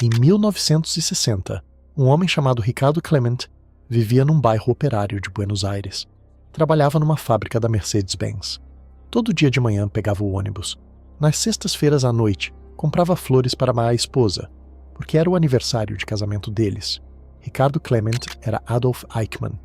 Em 1960, um homem chamado Ricardo Clement vivia num bairro operário de Buenos Aires. Trabalhava numa fábrica da Mercedes-Benz. Todo dia de manhã pegava o ônibus. Nas sextas-feiras à noite, comprava flores para a esposa, porque era o aniversário de casamento deles. Ricardo Clement era Adolf Eichmann,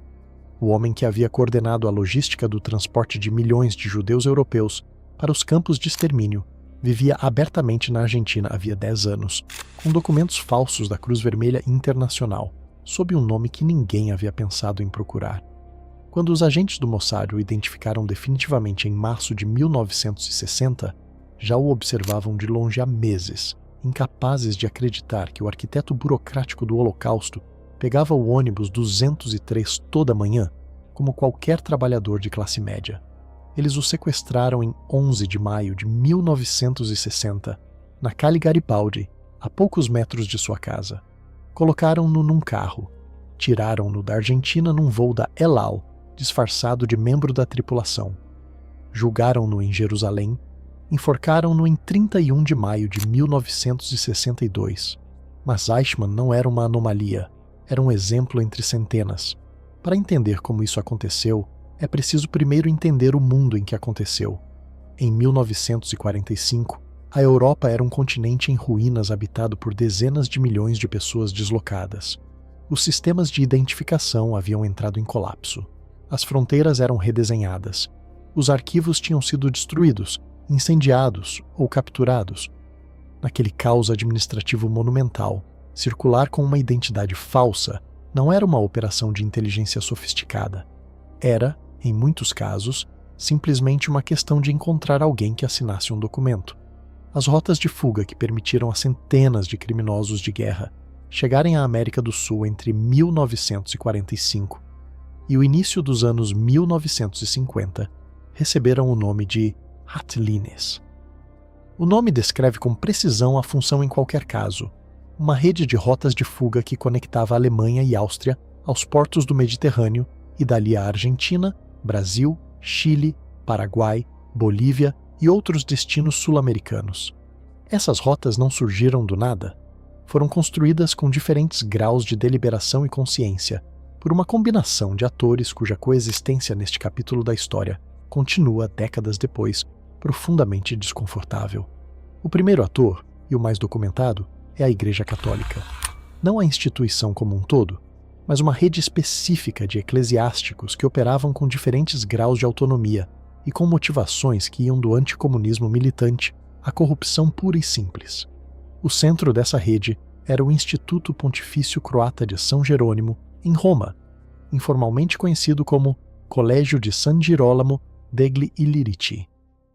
o homem que havia coordenado a logística do transporte de milhões de judeus europeus para os campos de extermínio. Vivia abertamente na Argentina havia 10 anos, com documentos falsos da Cruz Vermelha Internacional, sob um nome que ninguém havia pensado em procurar. Quando os agentes do Mossad o identificaram definitivamente em março de 1960, já o observavam de longe há meses, incapazes de acreditar que o arquiteto burocrático do Holocausto pegava o ônibus 203 toda manhã, como qualquer trabalhador de classe média. Eles o sequestraram em 11 de maio de 1960, na Calle Garibaldi, a poucos metros de sua casa. Colocaram-no num carro, tiraram-no da Argentina num voo da El Al, disfarçado de membro da tripulação. Julgaram-no em Jerusalém, enforcaram-no em 31 de maio de 1962. Mas Eichmann não era uma anomalia, era um exemplo entre centenas. Para entender como isso aconteceu, é preciso primeiro entender o mundo em que aconteceu. Em 1945, a Europa era um continente em ruínas habitado por dezenas de milhões de pessoas deslocadas. Os sistemas de identificação haviam entrado em colapso. As fronteiras eram redesenhadas. Os arquivos tinham sido destruídos, incendiados ou capturados. Naquele caos administrativo monumental, circular com uma identidade falsa não era uma operação de inteligência sofisticada. Era, em muitos casos, simplesmente uma questão de encontrar alguém que assinasse um documento. As rotas de fuga que permitiram a centenas de criminosos de guerra chegarem à América do Sul entre 1945 e o início dos anos 1950 receberam o nome de Ratlines. O nome descreve com precisão a função em qualquer caso, uma rede de rotas de fuga que conectava a Alemanha e Áustria aos portos do Mediterrâneo e dali à Argentina, Brasil, Chile, Paraguai, Bolívia e outros destinos sul-americanos. Essas rotas não surgiram do nada. Foram construídas com diferentes graus de deliberação e consciência, por uma combinação de atores cuja coexistência neste capítulo da história continua, décadas depois, profundamente desconfortável. O primeiro ator, e o mais documentado, é a Igreja Católica. Não a instituição como um todo, mas uma rede específica de eclesiásticos que operavam com diferentes graus de autonomia e com motivações que iam do anticomunismo militante à corrupção pura e simples. O centro dessa rede era o Instituto Pontifício Croata de São Jerônimo, em Roma, informalmente conhecido como Colégio de San Girolamo degli Illirici.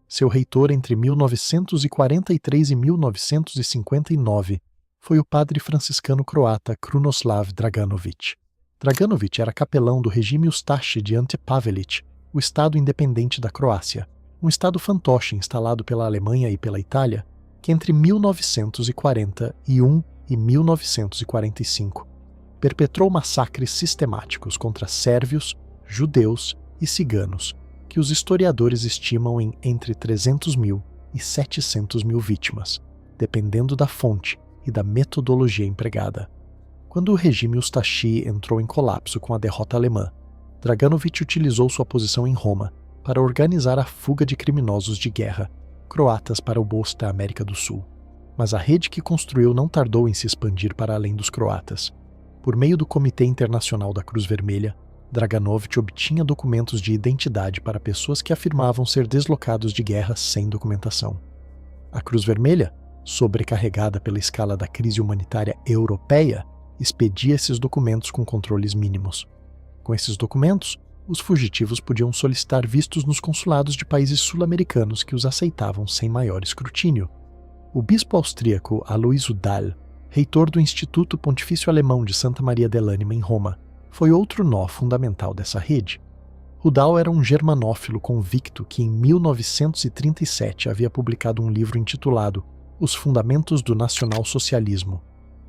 Seu reitor entre 1943 e 1959 foi o padre franciscano croata Krunoslav Draganović. Draganović era capelão do regime Ustaše de Ante Pavelić, o Estado independente da Croácia, um Estado fantoche instalado pela Alemanha e pela Itália, que entre 1941 e 1945 perpetrou massacres sistemáticos contra sérvios, judeus e ciganos, que os historiadores estimam em entre 300 mil e 700 mil vítimas, dependendo da fonte e da metodologia empregada. Quando o regime Ustaše entrou em colapso com a derrota alemã, Draganović utilizou sua posição em Roma para organizar a fuga de criminosos de guerra, croatas para o bolso da América do Sul. Mas a rede que construiu não tardou em se expandir para além dos croatas. Por meio do Comitê Internacional da Cruz Vermelha, Draganović obtinha documentos de identidade para pessoas que afirmavam ser deslocados de guerra sem documentação. A Cruz Vermelha, sobrecarregada pela escala da crise humanitária europeia, expedia esses documentos com controles mínimos. Com esses documentos, os fugitivos podiam solicitar vistos nos consulados de países sul-americanos que os aceitavam sem maior escrutínio. O bispo austríaco Aloysio Dahl, reitor do Instituto Pontifício Alemão de Santa Maria dell'Anima em Roma, foi outro nó fundamental dessa rede. Dahl era um germanófilo convicto que em 1937 havia publicado um livro intitulado Os Fundamentos do Nacionalsocialismo,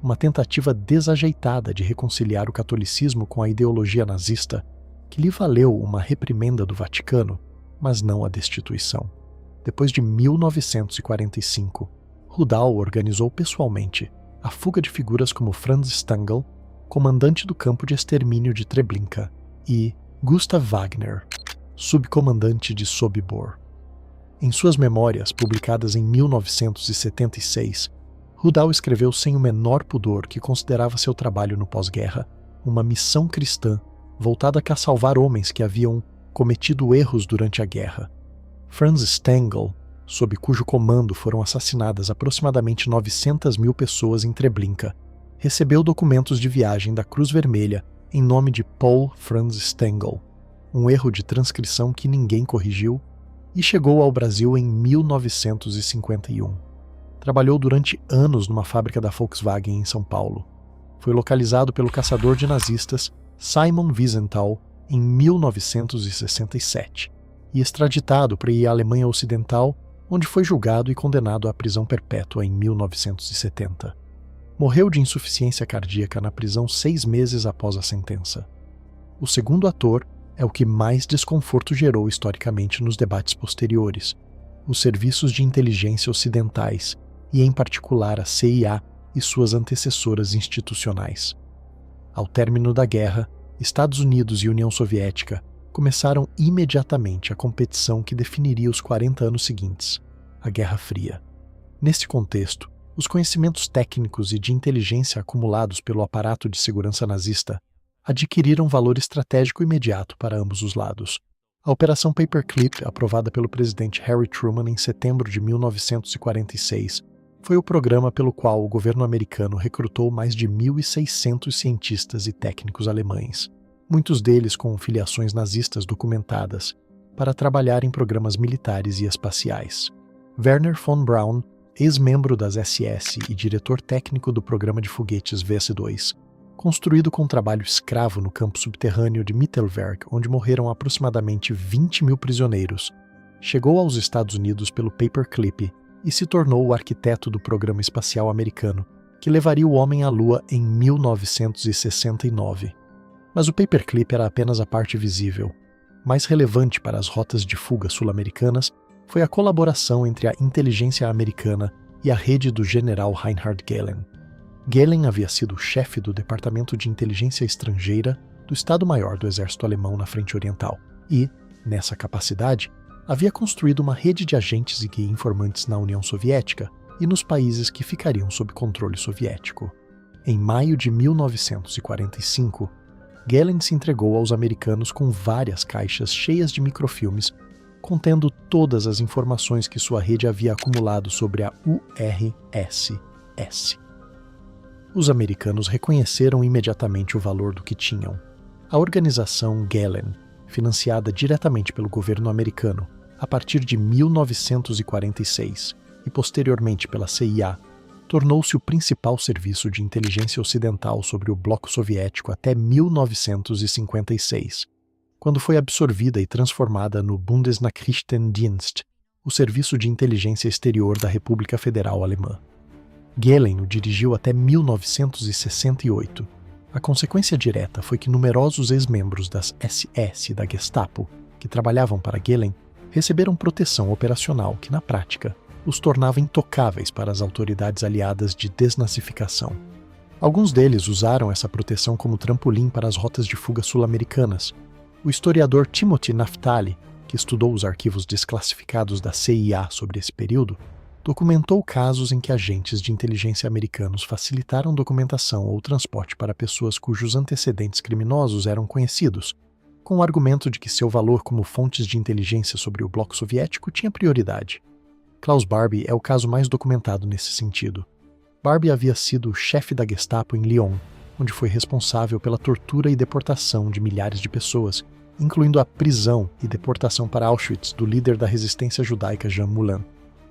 uma tentativa desajeitada de reconciliar o catolicismo com a ideologia nazista, que lhe valeu uma reprimenda do Vaticano, mas não a destituição. Depois de 1945, Dahl organizou pessoalmente a fuga de figuras como Franz Stangl, comandante do campo de extermínio de Treblinka, e Gustav Wagner, subcomandante de Sobibor. Em suas memórias, publicadas em 1976, Rudall escreveu sem o menor pudor que considerava seu trabalho no pós-guerra uma missão cristã voltada a salvar homens que haviam cometido erros durante a guerra. Franz Stangl, sob cujo comando foram assassinadas aproximadamente 900.000 pessoas em Treblinka, recebeu documentos de viagem da Cruz Vermelha em nome de Paul Franz Stangl, um erro de transcrição que ninguém corrigiu, e chegou ao Brasil em 1951. Trabalhou durante anos numa fábrica da Volkswagen em São Paulo. Foi localizado pelo caçador de nazistas Simon Wiesenthal em 1967 e extraditado para ir à Alemanha Ocidental, onde foi julgado e condenado à prisão perpétua em 1970. Morreu de insuficiência cardíaca na prisão 6 meses após a sentença. O segundo ator é o que mais desconforto gerou historicamente nos debates posteriores: os serviços de inteligência ocidentais, e em particular a CIA e suas antecessoras institucionais. Ao término da guerra, Estados Unidos e União Soviética começaram imediatamente a competição que definiria os 40 anos seguintes, a Guerra Fria. Neste contexto, os conhecimentos técnicos e de inteligência acumulados pelo aparato de segurança nazista adquiriram valor estratégico imediato para ambos os lados. A Operação Paperclip, aprovada pelo presidente Harry Truman em setembro de 1946, foi o programa pelo qual o governo americano recrutou mais de 1.600 cientistas e técnicos alemães, muitos deles com filiações nazistas documentadas, para trabalhar em programas militares e espaciais. Werner von Braun, ex-membro das SS e diretor técnico do programa de foguetes VS-2, construído com trabalho escravo no campo subterrâneo de Mittelwerk, onde morreram aproximadamente 20.000 prisioneiros, chegou aos Estados Unidos pelo Paperclip e se tornou o arquiteto do programa espacial americano, que levaria o homem à Lua em 1969. Mas o Paperclip era apenas a parte visível. Mais relevante para as rotas de fuga sul-americanas foi a colaboração entre a inteligência americana e a rede do general Reinhard Gehlen. Gehlen havia sido o chefe do Departamento de Inteligência Estrangeira do Estado-Maior do Exército Alemão na Frente Oriental e, nessa capacidade, havia construído uma rede de agentes e informantes na União Soviética e nos países que ficariam sob controle soviético. Em maio de 1945, Gehlen se entregou aos americanos com várias caixas cheias de microfilmes contendo todas as informações que sua rede havia acumulado sobre a URSS. Os americanos reconheceram imediatamente o valor do que tinham. A organização Gehlen, financiada diretamente pelo governo americano a partir de 1946 e posteriormente pela CIA, tornou-se o principal serviço de inteligência ocidental sobre o bloco soviético até 1956, quando foi absorvida e transformada no Bundesnachrichtendienst, o serviço de inteligência exterior da República Federal Alemã. Gehlen o dirigiu até 1968. A consequência direta foi que numerosos ex-membros das SS e da Gestapo, que trabalhavam para Gehlen, receberam proteção operacional que, na prática, os tornava intocáveis para as autoridades aliadas de desnazificação. Alguns deles usaram essa proteção como trampolim para as rotas de fuga sul-americanas. O historiador Timothy Naftali, que estudou os arquivos desclassificados da CIA sobre esse período, documentou casos em que agentes de inteligência americanos facilitaram documentação ou transporte para pessoas cujos antecedentes criminosos eram conhecidos, com o argumento de que seu valor como fontes de inteligência sobre o bloco soviético tinha prioridade. Klaus Barbie é o caso mais documentado nesse sentido. Barbie havia sido chefe da Gestapo em Lyon, onde foi responsável pela tortura e deportação de milhares de pessoas, incluindo a prisão e deportação para Auschwitz do líder da resistência judaica Jean Moulin,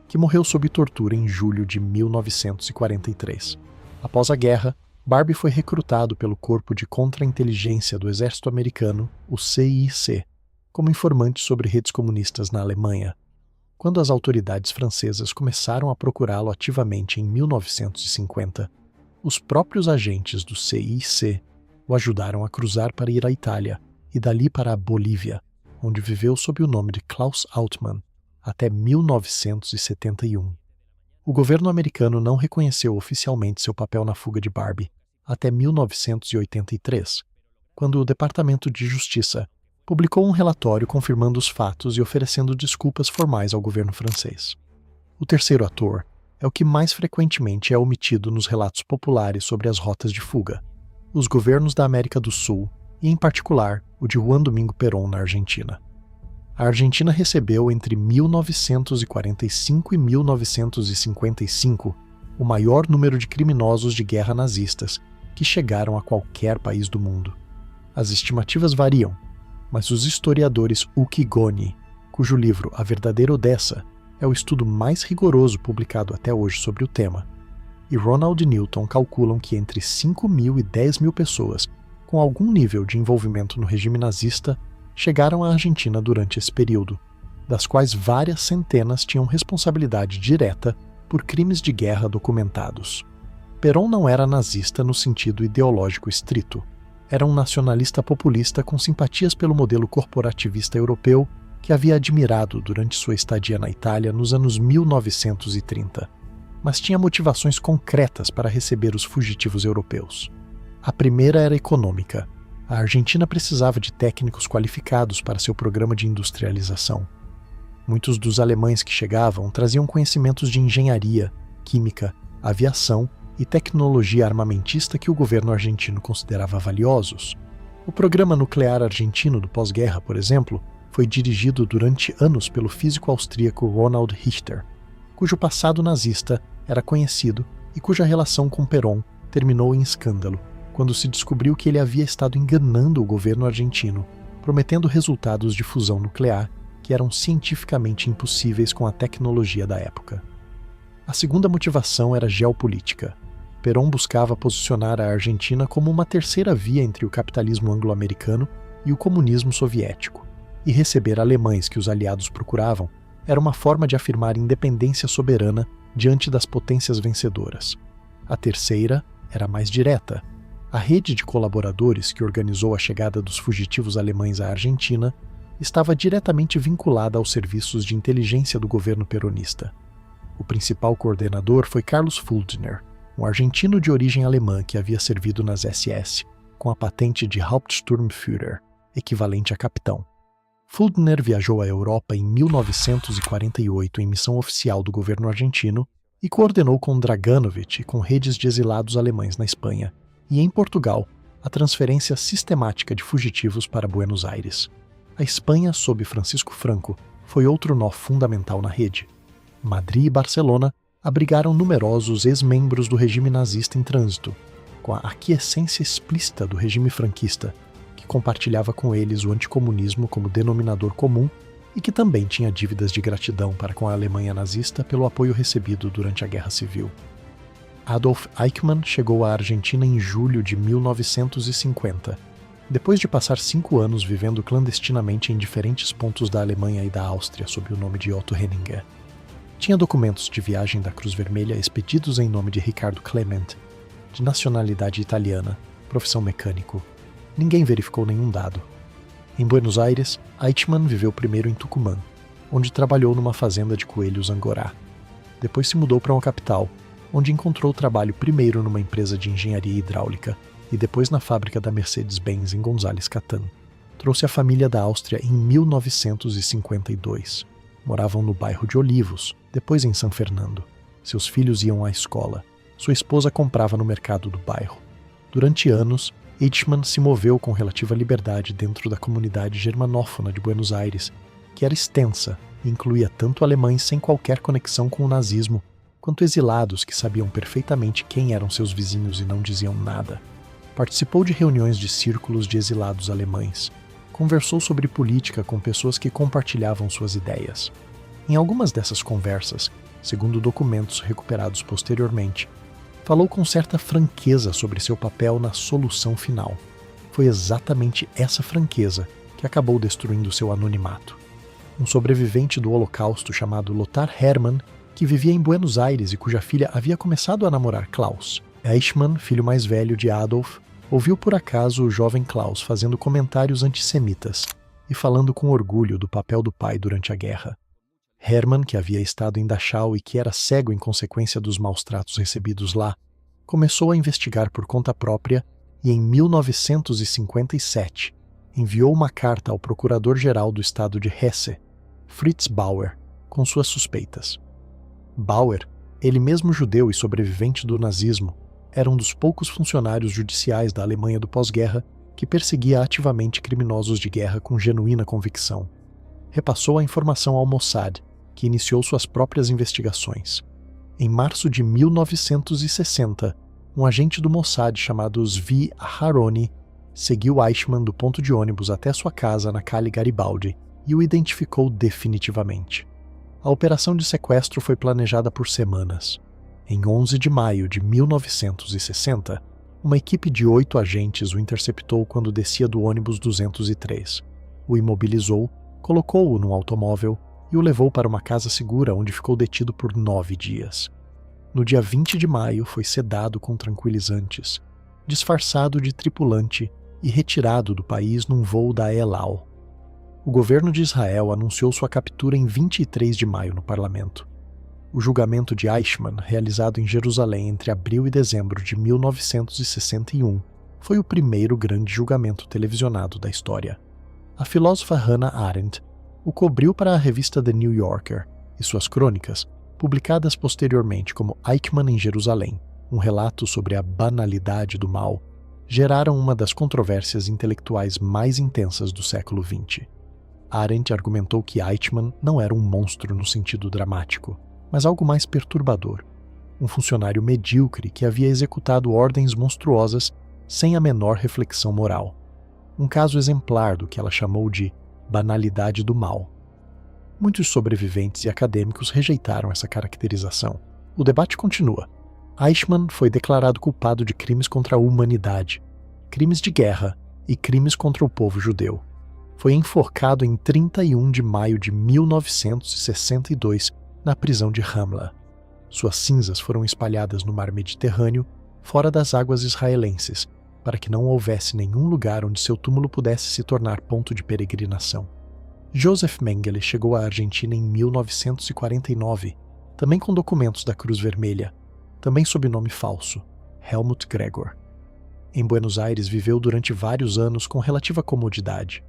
que morreu sob tortura em julho de 1943. Após a guerra, Barbie foi recrutado pelo Corpo de Contra-Inteligência do Exército Americano, o CIC, como informante sobre redes comunistas na Alemanha. Quando as autoridades francesas começaram a procurá-lo ativamente em 1950, os próprios agentes do CIC o ajudaram a cruzar para ir à Itália e dali para a Bolívia, onde viveu sob o nome de Klaus Altmann até 1971. O governo americano não reconheceu oficialmente seu papel na fuga de Barbie até 1983, quando o Departamento de Justiça publicou um relatório confirmando os fatos e oferecendo desculpas formais ao governo francês. O terceiro ator é o que mais frequentemente é omitido nos relatos populares sobre as rotas de fuga: os governos da América do Sul e, em particular, o de Juan Domingo Perón na Argentina. A Argentina recebeu entre 1945 e 1955 o maior número de criminosos de guerra nazistas que chegaram a qualquer país do mundo. As estimativas variam, mas os historiadores Uki Goni, cujo livro A Verdadeira Odessa é o estudo mais rigoroso publicado até hoje sobre o tema, e Ronald Newton calculam que entre 5.000 e 10.000 pessoas com algum nível de envolvimento no regime nazista chegaram à Argentina durante esse período, das quais várias centenas tinham responsabilidade direta por crimes de guerra documentados. Perón não era nazista no sentido ideológico estrito. Era um nacionalista populista com simpatias pelo modelo corporativista europeu que havia admirado durante sua estadia na Itália nos anos 1930, mas tinha motivações concretas para receber os fugitivos europeus. A primeira era econômica. A Argentina precisava de técnicos qualificados para seu programa de industrialização. Muitos dos alemães que chegavam traziam conhecimentos de engenharia, química, aviação e tecnologia armamentista que o governo argentino considerava valiosos. O programa nuclear argentino do pós-guerra, por exemplo, foi dirigido durante anos pelo físico austríaco Ronald Richter, cujo passado nazista era conhecido e cuja relação com Perón terminou em escândalo, quando se descobriu que ele havia estado enganando o governo argentino, prometendo resultados de fusão nuclear que eram cientificamente impossíveis com a tecnologia da época. A segunda motivação era geopolítica. Perón buscava posicionar a Argentina como uma terceira via entre o capitalismo anglo-americano e o comunismo soviético, e receber alemães que os aliados procuravam era uma forma de afirmar independência soberana diante das potências vencedoras. A terceira era mais direta. A rede de colaboradores que organizou a chegada dos fugitivos alemães à Argentina estava diretamente vinculada aos serviços de inteligência do governo peronista. O principal coordenador foi Carlos Fuldner, um argentino de origem alemã que havia servido nas SS, com a patente de Hauptsturmführer, equivalente a capitão. Fuldner viajou à Europa em 1948 em missão oficial do governo argentino e coordenou com Draganovich e com redes de exilados alemães na Espanha, e em Portugal, a transferência sistemática de fugitivos para Buenos Aires. A Espanha, sob Francisco Franco, foi outro nó fundamental na rede. Madrid e Barcelona abrigaram numerosos ex-membros do regime nazista em trânsito, com a aquiescência explícita do regime franquista, que compartilhava com eles o anticomunismo como denominador comum e que também tinha dívidas de gratidão para com a Alemanha nazista pelo apoio recebido durante a Guerra Civil. Adolf Eichmann chegou à Argentina em julho de 1950, depois de passar 5 anos vivendo clandestinamente em diferentes pontos da Alemanha e da Áustria sob o nome de Otto Henninger. Tinha documentos de viagem da Cruz Vermelha expedidos em nome de Ricardo Clement, de nacionalidade italiana, profissão mecânico. Ninguém verificou nenhum dado. Em Buenos Aires, Eichmann viveu primeiro em Tucumã, onde trabalhou numa fazenda de coelhos angorá. Depois se mudou para uma capital, onde encontrou trabalho primeiro numa empresa de engenharia hidráulica e depois na fábrica da Mercedes-Benz em González Catán. Trouxe a família da Áustria em 1952. Moravam no bairro de Olivos, depois em São Fernando. Seus filhos iam à escola. Sua esposa comprava no mercado do bairro. Durante anos, Eichmann se moveu com relativa liberdade dentro da comunidade germanófona de Buenos Aires, que era extensa e incluía tanto alemães sem qualquer conexão com o nazismo, quanto exilados que sabiam perfeitamente quem eram seus vizinhos e não diziam nada. Participou de reuniões de círculos de exilados alemães. Conversou sobre política com pessoas que compartilhavam suas ideias. Em algumas dessas conversas, segundo documentos recuperados posteriormente, falou com certa franqueza sobre seu papel na solução final. Foi exatamente essa franqueza que acabou destruindo seu anonimato. Um sobrevivente do Holocausto chamado Lothar Hermann, que vivia em Buenos Aires e cuja filha havia começado a namorar Klaus. Eichmann, filho mais velho de Adolf, ouviu por acaso o jovem Klaus fazendo comentários antissemitas e falando com orgulho do papel do pai durante a guerra. Hermann, que havia estado em Dachau e que era cego em consequência dos maus tratos recebidos lá, começou a investigar por conta própria e, em 1957, enviou uma carta ao procurador-geral do estado de Hesse, Fritz Bauer, com suas suspeitas. Bauer, ele mesmo judeu e sobrevivente do nazismo, era um dos poucos funcionários judiciais da Alemanha do pós-guerra que perseguia ativamente criminosos de guerra com genuína convicção. Repassou a informação ao Mossad, que iniciou suas próprias investigações. Em março de 1960, um agente do Mossad chamado Zvi Aharoni seguiu Eichmann do ponto de ônibus até sua casa na Calle Garibaldi e o identificou definitivamente. A operação de sequestro foi planejada por semanas. Em 11 de maio de 1960, uma equipe de 8 agentes o interceptou quando descia do ônibus 203. O imobilizou, colocou-o num automóvel e o levou para uma casa segura onde ficou detido por 9 dias. No dia 20 de maio foi sedado com tranquilizantes, disfarçado de tripulante e retirado do país num voo da El Al. O governo de Israel anunciou sua captura em 23 de maio no parlamento. O julgamento de Eichmann, realizado em Jerusalém entre abril e dezembro de 1961, foi o primeiro grande julgamento televisionado da história. A filósofa Hannah Arendt o cobriu para a revista The New Yorker, e suas crônicas, publicadas posteriormente como Eichmann em Jerusalém, um relato sobre a banalidade do mal, geraram uma das controvérsias intelectuais mais intensas do século XX. Arendt argumentou que Eichmann não era um monstro no sentido dramático, mas algo mais perturbador, um funcionário medíocre que havia executado ordens monstruosas sem a menor reflexão moral. Um caso exemplar do que ela chamou de banalidade do mal. Muitos sobreviventes e acadêmicos rejeitaram essa caracterização. O debate continua. Eichmann foi declarado culpado de crimes contra a humanidade, crimes de guerra e crimes contra o povo judeu. Foi enforcado em 31 de maio de 1962 na prisão de Ramla. Suas cinzas foram espalhadas no mar Mediterrâneo, fora das águas israelenses, para que não houvesse nenhum lugar onde seu túmulo pudesse se tornar ponto de peregrinação. Joseph Mengele chegou à Argentina em 1949, também com documentos da Cruz Vermelha, também sob nome falso, Helmut Gregor. Em Buenos Aires viveu durante vários anos com relativa comodidade.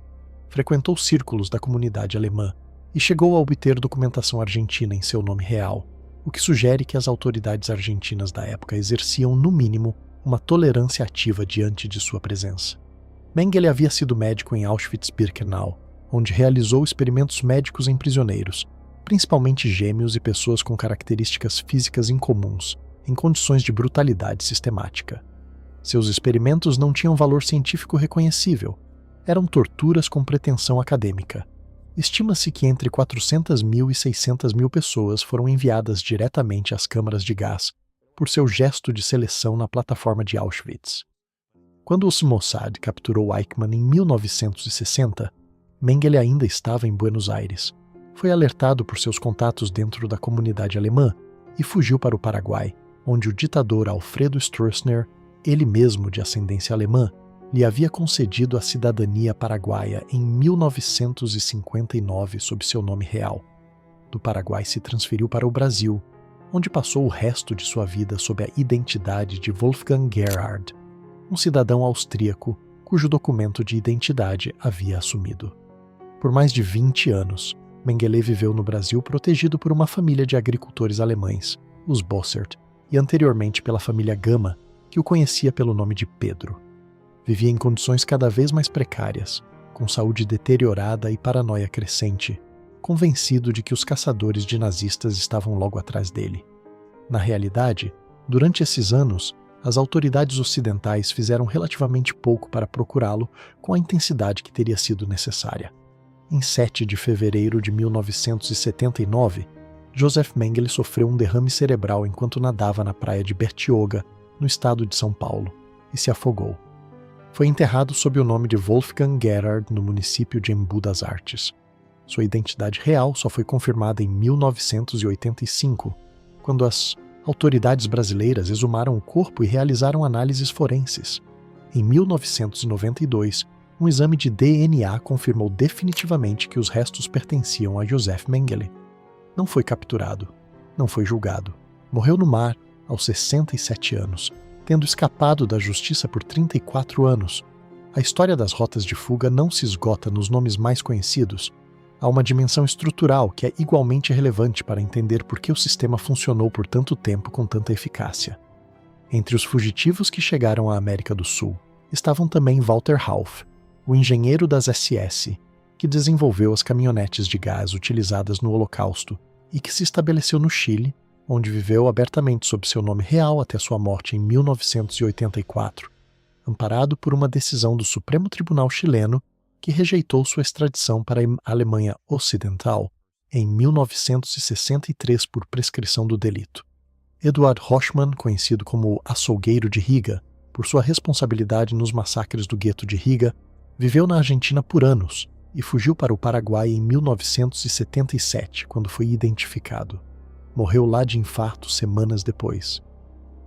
Frequentou círculos da comunidade alemã e chegou a obter documentação argentina em seu nome real, o que sugere que as autoridades argentinas da época exerciam, no mínimo, uma tolerância ativa diante de sua presença. Mengele havia sido médico em Auschwitz-Birkenau, onde realizou experimentos médicos em prisioneiros, principalmente gêmeos e pessoas com características físicas incomuns, em condições de brutalidade sistemática. Seus experimentos não tinham valor científico reconhecível, eram torturas com pretensão acadêmica. Estima-se que entre 400.000 e 600.000 pessoas foram enviadas diretamente às câmaras de gás por seu gesto de seleção na plataforma de Auschwitz. Quando o Mossad capturou Eichmann em 1960, Mengele ainda estava em Buenos Aires. Foi alertado por seus contatos dentro da comunidade alemã e fugiu para o Paraguai, onde o ditador Alfredo Stroessner, ele mesmo de ascendência alemã, lhe havia concedido a cidadania paraguaia em 1959 sob seu nome real. Do Paraguai se transferiu para o Brasil, onde passou o resto de sua vida sob a identidade de Wolfgang Gerhard, um cidadão austríaco cujo documento de identidade havia assumido. Por mais de 20 anos, Mengele viveu no Brasil protegido por uma família de agricultores alemães, os Bossert, e anteriormente pela família Gama, que o conhecia pelo nome de Pedro. Vivia em condições cada vez mais precárias, com saúde deteriorada e paranoia crescente, convencido de que os caçadores de nazistas estavam logo atrás dele. Na realidade, durante esses anos, as autoridades ocidentais fizeram relativamente pouco para procurá-lo com a intensidade que teria sido necessária. Em 7 de fevereiro de 1979, Joseph Mengele sofreu um derrame cerebral enquanto nadava na praia de Bertioga, no estado de São Paulo, e se afogou. Foi enterrado sob o nome de Wolfgang Gerhard no município de Embu das Artes. Sua identidade real só foi confirmada em 1985, quando as autoridades brasileiras exumaram o corpo e realizaram análises forenses. Em 1992, um exame de DNA confirmou definitivamente que os restos pertenciam a Joseph Mengele. Não foi capturado. Não foi julgado. Morreu no mar aos 67 anos, tendo escapado da justiça por 34 anos. A história das rotas de fuga não se esgota nos nomes mais conhecidos. Há uma dimensão estrutural que é igualmente relevante para entender por que o sistema funcionou por tanto tempo com tanta eficácia. Entre os fugitivos que chegaram à América do Sul estavam também Walter Hauff, o engenheiro das SS, que desenvolveu as caminhonetes de gás utilizadas no Holocausto e que se estabeleceu no Chile, onde viveu abertamente sob seu nome real até sua morte em 1984, amparado por uma decisão do Supremo Tribunal chileno que rejeitou sua extradição para a Alemanha Ocidental em 1963 por prescrição do delito. Eduard Hochmann, conhecido como o Açougueiro de Riga, por sua responsabilidade nos massacres do gueto de Riga, viveu na Argentina por anos e fugiu para o Paraguai em 1977, quando foi identificado. Morreu lá de infarto semanas depois.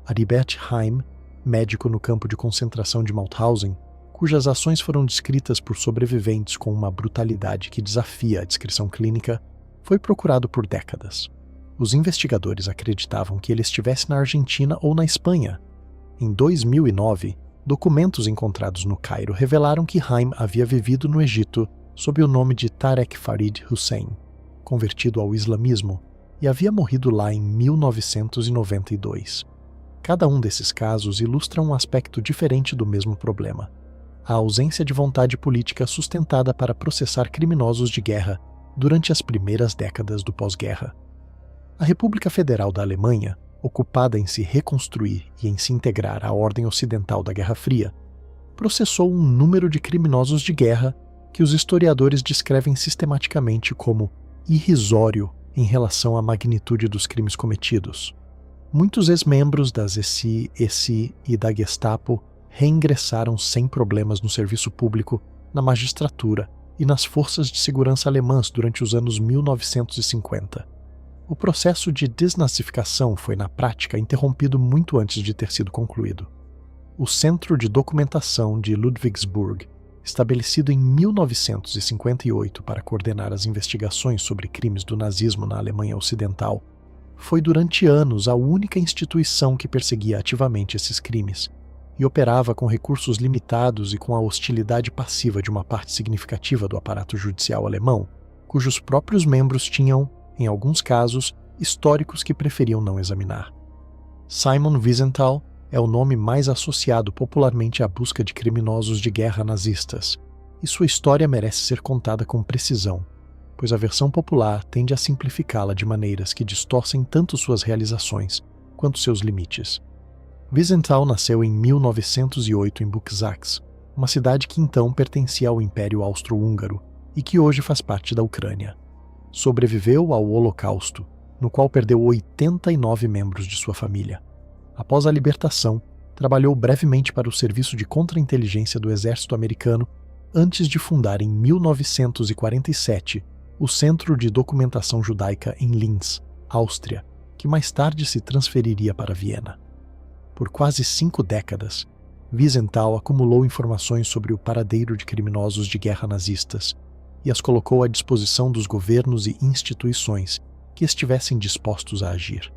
Aribert Heim, médico no campo de concentração de Mauthausen, cujas ações foram descritas por sobreviventes com uma brutalidade que desafia a descrição clínica, foi procurado por décadas. Os investigadores acreditavam que ele estivesse na Argentina ou na Espanha. Em 2009, documentos encontrados no Cairo revelaram que Heim havia vivido no Egito sob o nome de Tarek Farid Hussein, convertido ao islamismo, e havia morrido lá em 1992. Cada um desses casos ilustra um aspecto diferente do mesmo problema: a ausência de vontade política sustentada para processar criminosos de guerra durante as primeiras décadas do pós-guerra. A República Federal da Alemanha, ocupada em se reconstruir e em se integrar à ordem ocidental da Guerra Fria, processou um número de criminosos de guerra que os historiadores descrevem sistematicamente como irrisório em relação à magnitude dos crimes cometidos. Muitos ex-membros das SS e da Gestapo reingressaram sem problemas no serviço público, na magistratura e nas forças de segurança alemãs durante os anos 1950. O processo de desnazificação foi, na prática, interrompido muito antes de ter sido concluído. O Centro de Documentação de Ludwigsburg, estabelecido em 1958 para coordenar as investigações sobre crimes do nazismo na Alemanha Ocidental, foi durante anos a única instituição que perseguia ativamente esses crimes e operava com recursos limitados e com a hostilidade passiva de uma parte significativa do aparato judicial alemão, cujos próprios membros tinham, em alguns casos, históricos que preferiam não examinar. Simon Wiesenthal é o nome mais associado popularmente à busca de criminosos de guerra nazistas, e sua história merece ser contada com precisão, pois a versão popular tende a simplificá-la de maneiras que distorcem tanto suas realizações quanto seus limites. Wiesenthal nasceu em 1908 em Buczach, uma cidade que então pertencia ao Império Austro-Húngaro e que hoje faz parte da Ucrânia. Sobreviveu ao Holocausto, no qual perdeu 89 membros de sua família. Após a libertação, trabalhou brevemente para o Serviço de Contra-Inteligência do Exército Americano antes de fundar em 1947 o Centro de Documentação Judaica em Linz, Áustria, que mais tarde se transferiria para Viena. Por quase 5 décadas, Wiesenthal acumulou informações sobre o paradeiro de criminosos de guerra nazistas e as colocou à disposição dos governos e instituições que estivessem dispostos a agir.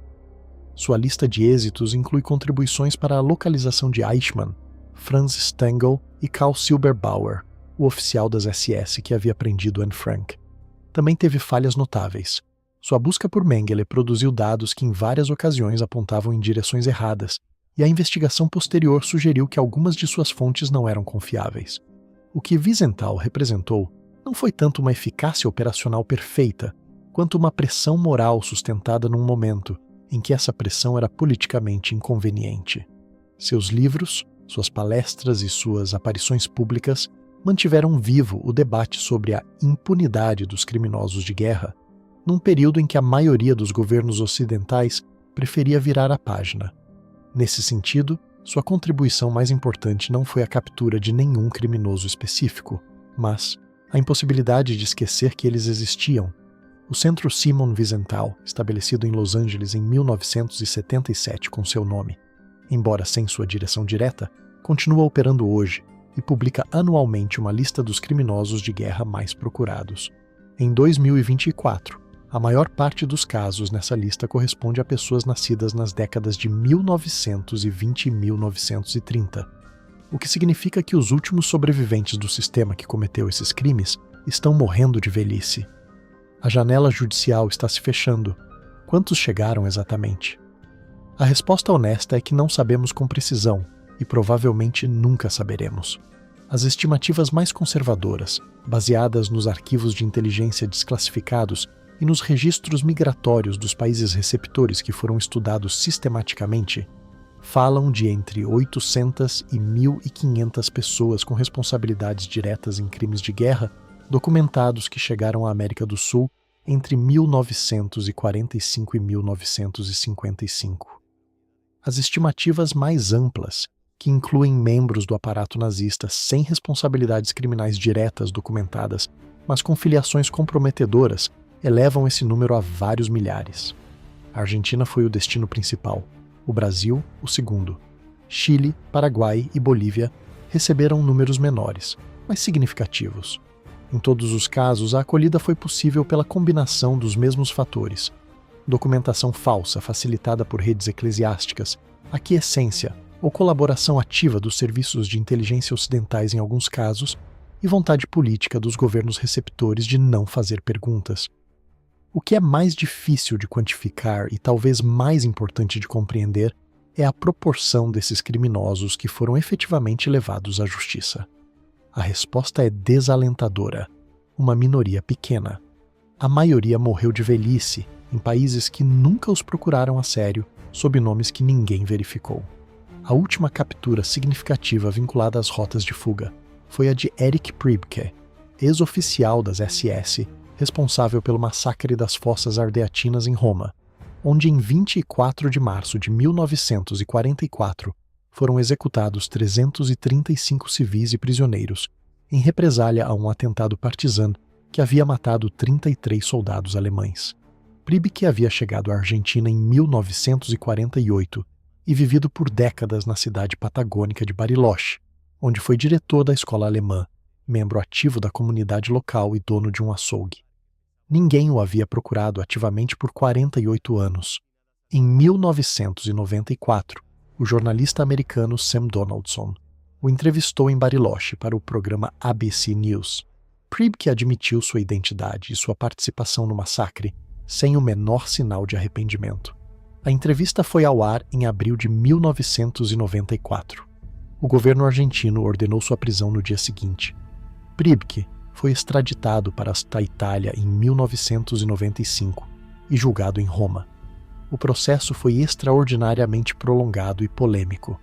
Sua lista de êxitos inclui contribuições para a localização de Eichmann, Franz Stengel e Karl Silberbauer, o oficial das SS que havia prendido Anne Frank. Também teve falhas notáveis. Sua busca por Mengele produziu dados que em várias ocasiões apontavam em direções erradas, e a investigação posterior sugeriu que algumas de suas fontes não eram confiáveis. O que Wiesenthal representou não foi tanto uma eficácia operacional perfeita, quanto uma pressão moral sustentada num momento em que essa pressão era politicamente inconveniente. Seus livros, suas palestras e suas aparições públicas mantiveram vivo o debate sobre a impunidade dos criminosos de guerra, num período em que a maioria dos governos ocidentais preferia virar a página. Nesse sentido, sua contribuição mais importante não foi a captura de nenhum criminoso específico, mas a impossibilidade de esquecer que eles existiam. O Centro Simon Wiesenthal, estabelecido em Los Angeles em 1977 com seu nome, embora sem sua direção direta, continua operando hoje e publica anualmente uma lista dos criminosos de guerra mais procurados. Em 2024, A maior parte dos casos nessa lista corresponde a pessoas nascidas nas décadas de 1920 e 1930, o que significa que os últimos sobreviventes do sistema que cometeu esses crimes estão morrendo de velhice. A janela judicial está se fechando. Quantos chegaram exatamente? A resposta honesta é que não sabemos com precisão e provavelmente nunca saberemos. As estimativas mais conservadoras, baseadas nos arquivos de inteligência desclassificados e nos registros migratórios dos países receptores que foram estudados sistematicamente, falam de entre 800 e 1.500 pessoas com responsabilidades diretas em crimes de guerra documentados que chegaram à América do Sul entre 1945 e 1955. As estimativas mais amplas, que incluem membros do aparato nazista sem responsabilidades criminais diretas documentadas, mas com filiações comprometedoras, elevam esse número a vários milhares. A Argentina foi o destino principal, o Brasil, o segundo. Chile, Paraguai e Bolívia receberam números menores, mas significativos. Em todos os casos, a acolhida foi possível pela combinação dos mesmos fatores: documentação falsa facilitada por redes eclesiásticas, aquiescência ou colaboração ativa dos serviços de inteligência ocidentais em alguns casos, e vontade política dos governos receptores de não fazer perguntas. O que é mais difícil de quantificar e talvez mais importante de compreender é a proporção desses criminosos que foram efetivamente levados à justiça. A resposta é desalentadora: uma minoria pequena. A maioria morreu de velhice em países que nunca os procuraram a sério, sob nomes que ninguém verificou. A última captura significativa vinculada às rotas de fuga foi a de Erich Priebke, ex-oficial das SS, responsável pelo massacre das fossas ardeatinas em Roma, onde em 24 de março de 1944 foram executados 335 civis e prisioneiros, em represália a um atentado partizan que havia matado 33 soldados alemães. Priebke havia chegado à Argentina em 1948 e vivido por décadas na cidade patagônica de Bariloche, onde foi diretor da escola alemã, membro ativo da comunidade local e dono de um açougue. Ninguém o havia procurado ativamente por 48 anos. Em 1994, o jornalista americano Sam Donaldson o entrevistou em Bariloche para o programa ABC News. Priebke admitiu sua identidade e sua participação no massacre sem o menor sinal de arrependimento. A entrevista foi ao ar em abril de 1994. O governo argentino ordenou sua prisão no dia seguinte. Priebke foi extraditado para a Itália em 1995 e julgado em Roma. O processo foi extraordinariamente prolongado e polêmico.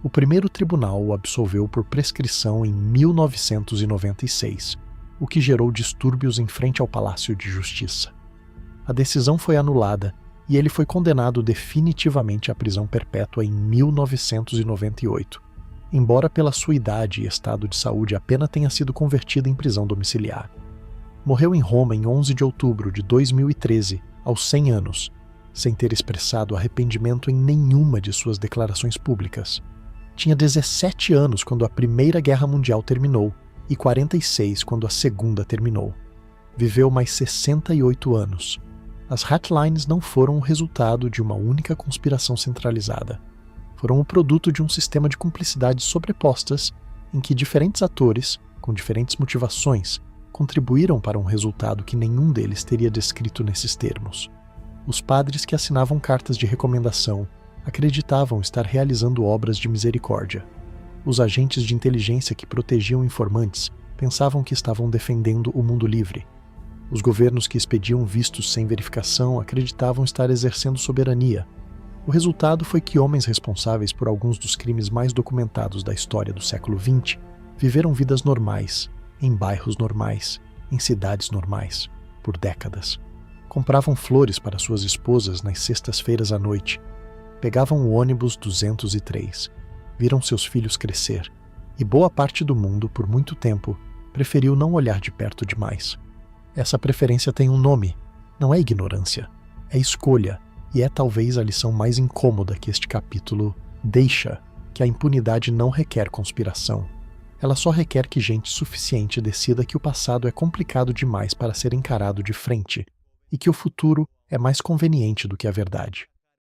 O primeiro tribunal o absolveu por prescrição em 1996, o que gerou distúrbios em frente ao Palácio de Justiça. A decisão foi anulada e ele foi condenado definitivamente à prisão perpétua em 1998, embora pela sua idade e estado de saúde a pena tenha sido convertida em prisão domiciliar. Morreu em Roma em 11 de outubro de 2013, aos 100 anos, sem ter expressado arrependimento em nenhuma de suas declarações públicas. Tinha 17 anos quando a Primeira Guerra Mundial terminou e 46 quando a Segunda terminou. Viveu mais 68 anos. As hotlines não foram o resultado de uma única conspiração centralizada. Foram o produto de um sistema de cumplicidades sobrepostas em que diferentes atores, com diferentes motivações, contribuíram para um resultado que nenhum deles teria descrito nesses termos. Os padres que assinavam cartas de recomendação acreditavam estar realizando obras de misericórdia. Os agentes de inteligência que protegiam informantes pensavam que estavam defendendo o mundo livre. Os governos que expediam vistos sem verificação acreditavam estar exercendo soberania. O resultado foi que homens responsáveis por alguns dos crimes mais documentados da história do século XX viveram vidas normais, em bairros normais, em cidades normais, por décadas. Compravam flores para suas esposas nas sextas-feiras à noite. Pegavam o ônibus 203. Viram seus filhos crescer. E boa parte do mundo, por muito tempo, preferiu não olhar de perto demais. Essa preferência tem um nome. Não é ignorância. É escolha. E é talvez a lição mais incômoda que este capítulo deixa, que a impunidade não requer conspiração. Ela só requer que gente suficiente decida que o passado é complicado demais para ser encarado de frente, e que o futuro é mais conveniente do que a verdade.